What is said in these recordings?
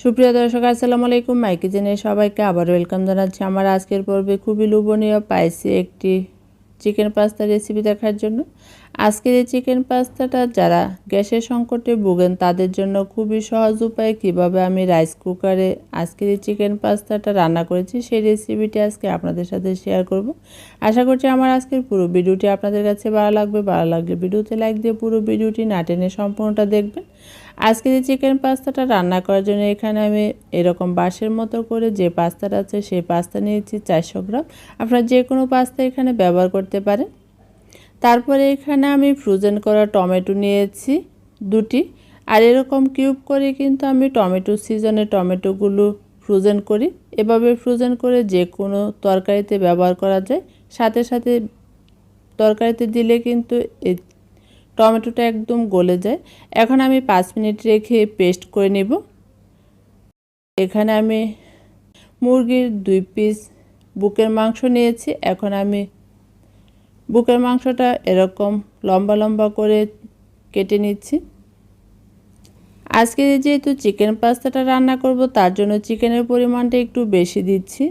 সুপ্রিয় দর্শক আসসালামু আলাইকুম। মাই কিচেনে সবাইকে আবার ওয়েলকাম জানাচ্ছি আমার আজকের পর্বে খুবই লোভনীয় স্পাইসি একটি চিকেন পাস্তা রেসিপি দেখার জন্য। আজকের এই চিকেন পাস্তাটা যারা গ্যাসের সংকটে ভোগেন তাদের জন্য খুবই সহজ উপায়ে কিভাবে আমি রাইস কুকারে আজকের এই চিকেন পাস্তাটা রান্না করেছি সেই রেসিপিটি আজকে আপনাদের সাথে শেয়ার করব। আশা করছি আমার আজকের পুরো ভিডিওটি আপনাদের কাছে ভালো লাগবে। ভালো লাগলে ভিডিওতে লাইক দিয়ে পুরো ভিডিওটি না টেনে সম্পূর্ণটা দেখবেন। আজকে যে চিকেন পাস্তাটা রান্না করার জন্য এখানে আমি এরকম বাঁশের মতো করে যে পাস্তাটা আছে সেই পাস্তা নিয়েছি 400 গ্রাম। আপনারা যে কোনো পাস্তা এখানে ব্যবহার করতে পারেন। তারপরে এখানে আমি ফ্রোজেন করা টমেটো নিয়েছি 2টি। আর এরকম কিউব করে কিন্তু আমি টমেটো সিজনে টমেটোগুলো ফ্রোজেন করি। এভাবে ফ্রোজেন করে যে কোনো তরকারিতে ব্যবহার করা যায়। সাথে সাথে তরকারিতে দিলে কিন্তু এই টমেটোটা একদম গলে যায়। এখন আমি 5 মিনিট রেখে পেস্ট করে নেব। এখানে আমি মুরগির 2 পিস বুকের মাংস নিয়েছি। এখন আমি বুকের মাংসটা এরকম লম্বা লম্বা করে কেটে নিচ্ছি। আজকে যেহেতু চিকেন পাস্তাটা রান্না করব তার জন্য চিকেনের পরিমাণটা একটু বেশি দিচ্ছি।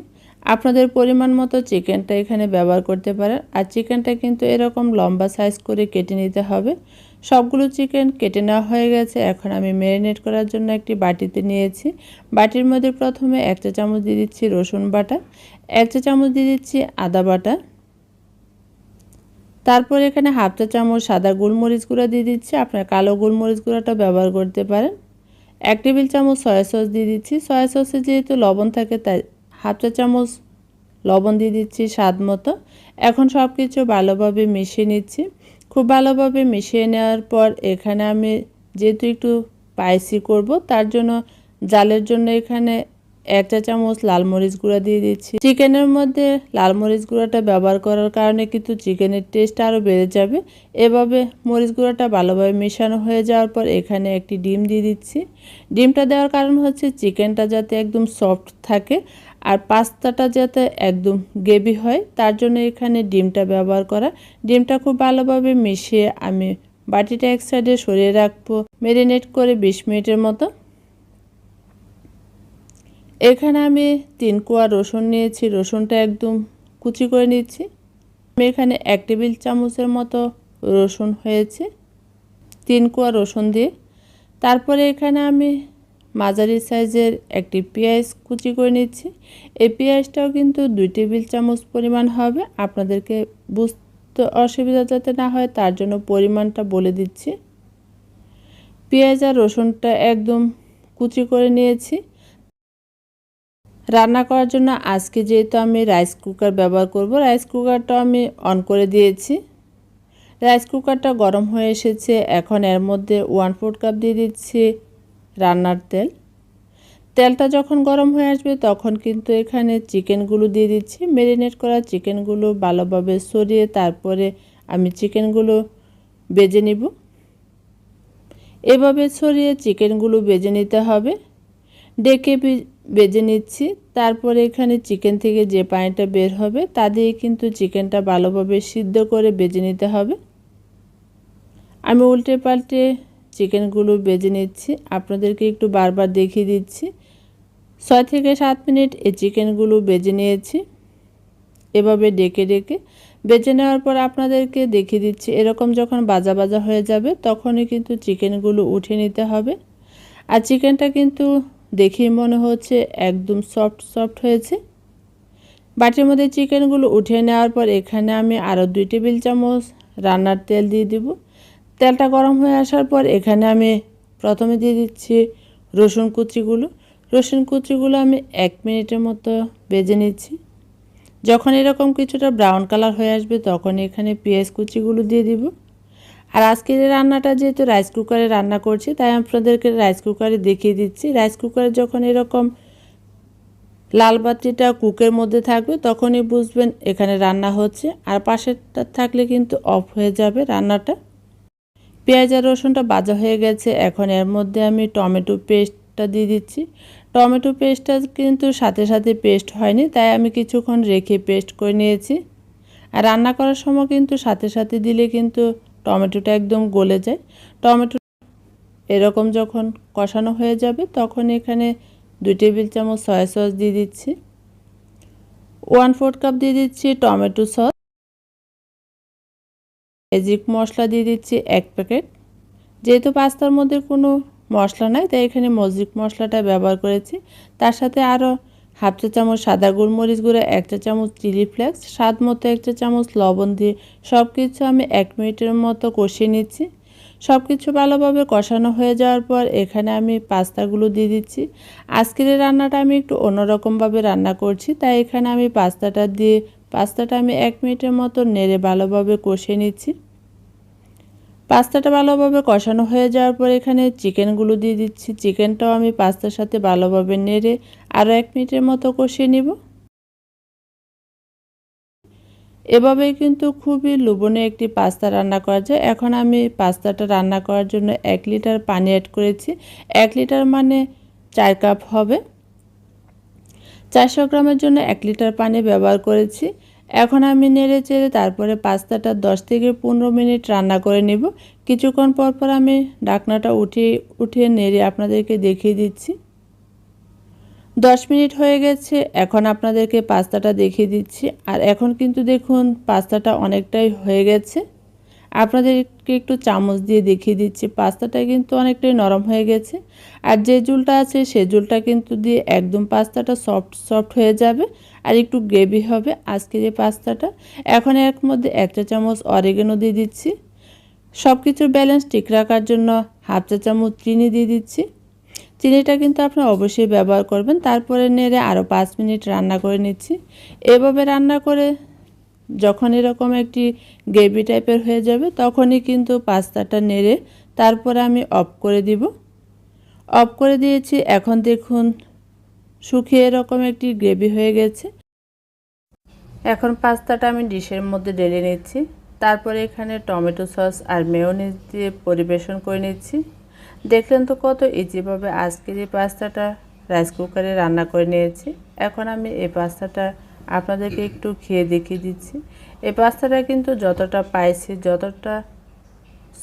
আপনাদের পরিমাণ মতো চিকেনটা এখানে ব্যবহার করতে পারেন। আর চিকেনটা কিন্তু এরকম লম্বা সাইজ করে কেটে নিতে হবে। সবগুলো চিকেন কেটে নেওয়া হয়ে গেছে। এখন আমি ম্যারিনেট করার জন্য একটি বাটিতে নিয়েছি। বাটির মধ্যে প্রথমে 1 চা চামচ দিয়ে দিচ্ছি রসুন বাটা, 1 চা চামচ দিয়ে দিচ্ছি আদা বাটা, তারপর এখানে 1/2 চা চামচ সাদা গোলমরিচ গুঁড়া দিয়ে দিচ্ছি। আপনারা কালো গোলমরিচ গুঁড়াটা ব্যবহার করতে পারেন। 1 টেবিল চামচ সয়া সস দিয়ে দিচ্ছি। সয়া সসে যেহেতু লবণ থাকে তাই 1/2 চা চামচ লবণ দিয়ে দিচ্ছি স্বাদ মতো। এখন সব কিছু ভালোভাবে মিশিয়ে নিচ্ছি। খুব ভালোভাবে মিশিয়ে নেওয়ার পর এখানে আমি যেহেতু একটু স্পাইসি করব তার জন্য জালের জন্য এখানে 1 চা চামচ লাল মরিচ গুঁড়া দিয়ে দিচ্ছি। চিকেনের মধ্যে লাল মরিচ গুঁড়াটা ব্যবহার করার কারণে কিন্তু চিকেনের টেস্ট আরও বেড়ে যাবে। এভাবে মরিচ গুঁড়াটা ভালোভাবে মেশানো হয়ে যাওয়ার পর এখানে একটি ডিম দিয়ে দিচ্ছি। ডিমটা দেওয়ার কারণ হচ্ছে চিকেনটা যাতে একদম সফট থাকে আর পাস্তাটা যাতে একদম গ্রেভি হয় তার জন্য এখানে ডিমটা ব্যবহার করা। ডিমটা খুব ভালোভাবে মিশিয়ে আমি বাটিটা এক সাইডে সরিয়ে রাখবো ম্যারিনেট করে 20 মিনিটের মতো। এখানে আমি 3 কোয়া রসুন নিয়েছি। রসুনটা একদম কুচি করে নিচ্ছি। আমি এখানে 1 টেবিল চামচের মতো রসুন হয়েছে 3 কোয়া রসুন দিয়ে। তারপরে এখানে আমি মাঝারি সাইজের একটি পেঁয়াজ কুচি করে নিচ্ছি। এই পেঁয়াজটাও কিন্তু 2 টেবিল চামচ পরিমাণ হবে। আপনাদেরকে বুঝতে অসুবিধা যাতে না হয় তার জন্য পরিমাণটা বলে দিচ্ছি। পেঁয়াজ আর রসুনটা একদম কুচি করে নিয়েছি। রান্না করার জন্য আজকে যেহেতু আমি রাইস কুকার ব্যবহার করব, রাইস কুকারটা আমি অন করে দিয়েছি। রাইস কুকারটা গরম হয়ে এসেছে। এখন এর মধ্যে 1/4 কাপ দিয়ে দিচ্ছি রান্নার তেল। তেলটা যখন গরম হয়ে আসবে তখন কিন্তু এখানে চিকেনগুলো দিয়ে দিচ্ছি। ম্যারিনেট করা চিকেনগুলো ভালোভাবে সরিয়ে তারপরে আমি চিকেনগুলো ভেজে নিব। এভাবে ছড়িয়ে চিকেনগুলো ভেজে নিতে হবে। ডেকে ভেজে নিচ্ছি। তারপরে এখানে চিকেন থেকে যে পানিটা বের হবে তা দিয়ে কিন্তু চিকেনটা ভালোভাবে সিদ্ধ করে ভেজে নিতে হবে। আমি উল্টে পাল্টে চিকেনগুলো ভেজে নিচ্ছি। আপনাদেরকে একটু বারবার দেখিয়ে দিচ্ছি। 6 থেকে 7 মিনিট এই চিকেনগুলো ভেজে নিয়েছি। এভাবে ডেকে ডেকে ভেজে নেওয়ার পর আপনাদেরকে দেখিয়ে দিচ্ছি এরকম যখন ভাজা ভাজা হয়ে যাবে তখনই কিন্তু চিকেনগুলো উঠে নিতে হবে। আর চিকেনটা কিন্তু দেখেই মনে হচ্ছে একদম সফট সফট হয়েছে। বাটির মধ্যে চিকেনগুলো উঠিয়ে নেওয়ার পর এখানে আমি আরও 2 টেবিল চামচ রান্নার তেল দিয়ে দিব। তেলটা গরম হয়ে আসার পর এখানে আমি প্রথমে দিয়ে দিচ্ছি রসুন কুচিগুলো। রসুন কুচিগুলো আমি 1 মিনিটের মতো ভেজে নিচ্ছি। যখন এরকম কিছুটা ব্রাউন কালার হয়ে আসবে তখন এখানে পেঁয়াজ কুচিগুলো দিয়ে দিব। আর আজকের রান্নাটা যেহেতু রাইস কুকারে রান্না করছি তাই আপনাদেরকে রাইস কুকারে দেখিয়ে দিচ্ছি। রাইস কুকারে যখন এরকম লাল বাতিটা কুকের মধ্যে থাকবে তখনই বুঝবেন এখানে রান্না হচ্ছে। আর পাশেরটা থাকলে কিন্তু অফ হয়ে যাবে রান্নাটা। পেঁয়াজ আর রসুনটা ভাজা হয়ে গেছে। এখন এর মধ্যে আমি টমেটো পেস্টটা দিয়ে দিচ্ছি। টমেটো পেস্টটা কিন্তু সাথে সাথে পেস্ট হয়নি তাই আমি কিছুক্ষণ রেখে পেস্ট করে নিয়েছি। আর রান্না করার সময় কিন্তু সাথে সাথে দিলে কিন্তু টমেটোটা একদম গলে যায়। টমেটো এরকম যখন কষানো হয়ে যাবে তখন এখানে 2 টেবিল চামচ সয়া সস দিয়ে দিচ্ছি, 1/4 কাপ দিয়ে দিচ্ছি টমেটো সস, ম্যাজিক মশলা দিয়ে দিচ্ছি 1 প্যাকেট। যেহেতু পাস্তার মধ্যে কোনো মশলা নাই তাই এখানে ম্যাজিক মশলাটা ব্যবহার করেছি। তার সাথে আরও 1/2 চা চামচ সাদা গোলমরিচ গুঁড়ো, 1 চা চামচ চিলি ফ্লেক্স, স্বাদ মতো 1 চা চামচ লবণ দিয়ে সব কিছু আমি 1 মিনিটের মতো কষিয়ে নিচ্ছি। সব কিছু ভালোভাবে কষানো হয়ে যাওয়ার পর এখানে আমি পাস্তাগুলো দিয়ে দিচ্ছি। আজকের এই রান্নাটা আমি একটু অন্যরকমভাবে রান্না করছি, তাই এখানে আমি পাস্তাটা আমি 1 মিনিটের মতো নেড়ে ভালোভাবে কষিয়ে নিচ্ছি। পাস্তাটা ভালোভাবে কষানো হয়ে যাওয়ার পর এখানে চিকেনগুলো দিয়ে দিচ্ছি। চিকেনটাও আমি পাস্তার সাথে ভালোভাবে নেড়ে আরও 1 মিনিটের মতো কষিয়ে নিব। এভাবেই কিন্তু খুবই লোভনীয় একটি পাস্তা রান্না করা যায়। এখন আমি পাস্তাটা রান্না করার জন্য 1 লিটার পানি অ্যাড করেছি। 1 লিটার মানে 4 কাপ হবে। 400 গ্রামের জন্য 1 লিটার পানি ব্যবহার করেছি। এখন আমি নেড়ে চেড়ে তারপরে পাস্তাটা 10 থেকে 15 মিনিট রান্না করে নেব। কিছুক্ষণ পর পর আমি ঢাকনাটা উঠিয়ে নেড়ে আপনাদেরকে দেখিয়ে দিচ্ছি। 10 মিনিট হয়ে গেছে, এখন আপনাদেরকে পাস্তাটা দেখিয়ে দিচ্ছি। আর এখন কিন্তু দেখুন পাস্তাটা অনেকটাই হয়ে গেছে। আপনাদেরকে একটু চামচ দিয়ে দেখিয়ে দিচ্ছি, পাস্তাটা কিন্তু অনেকটাই নরম হয়ে গেছে। আর যে ঝোলটা আছে সেই ঝোলটা কিন্তু দিয়ে একদম পাস্তাটা সফট হয়ে যাবে আর একটু গ্রেভি হবে আজকের এই পাস্তাটা। এখন এর মধ্যে 1 চা চামচ অরিগানো দিয়ে দিচ্ছি। সব কিছুর ব্যালেন্স ঠিক রাখার জন্য 1/2 চা চামচ চিনি দিয়ে দিচ্ছি। চিনিটা কিন্তু আপনারা অবশ্যই ব্যবহার করবেন। তারপরে নেড়ে আরও 5 মিনিট রান্না করে নিচ্ছি। এভাবে রান্না করে যখন এরকম একটি গ্রেভি টাইপের হয়ে যাবে তখনই কিন্তু পাস্তাটা নেড়ে তারপরে আমি অফ করে দিব। অফ করে দিয়েছি। এখন দেখুন শুকিয়ে এরকম একটি গ্রেভি হয়ে গেছে। এখন পাস্তাটা আমি ডিশের মধ্যে ঢেলে নিচ্ছি। তারপরে এখানে টমেটো সস আর মেয়োনিজ দিয়ে পরিবেশন করে নিচ্ছি। দেখলেন তো কত ইজিভাবে আজকের এই পাস্তাটা রাইস কুকারে রান্না করে নিয়েছি। এখন আমি এই পাস্তাটা আপনাদেরকে একটু খেয়ে দেখিয়ে দিচ্ছি। এই পাস্তাটা কিন্তু যতটা পাইছি, যতটা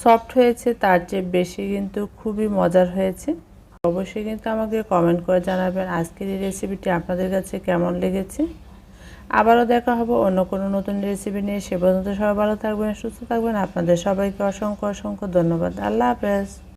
সফট হয়েছে তার চেয়ে বেশি কিন্তু খুবই মজার হয়েছে। অবশ্যই কিন্তু আমাকে কমেন্ট করে জানাবেন আজকের এই রেসিপিটি আপনাদের কাছে কেমন লেগেছে। আবারও দেখা হবে অন্য কোনো নতুন রেসিপি নিয়ে। সে পর্যন্ত সবাই ভালো থাকবেন, সুস্থ থাকবেন। আপনাদের সবাইকে অসংখ্য ধন্যবাদ। আল্লাহ হাফেজ।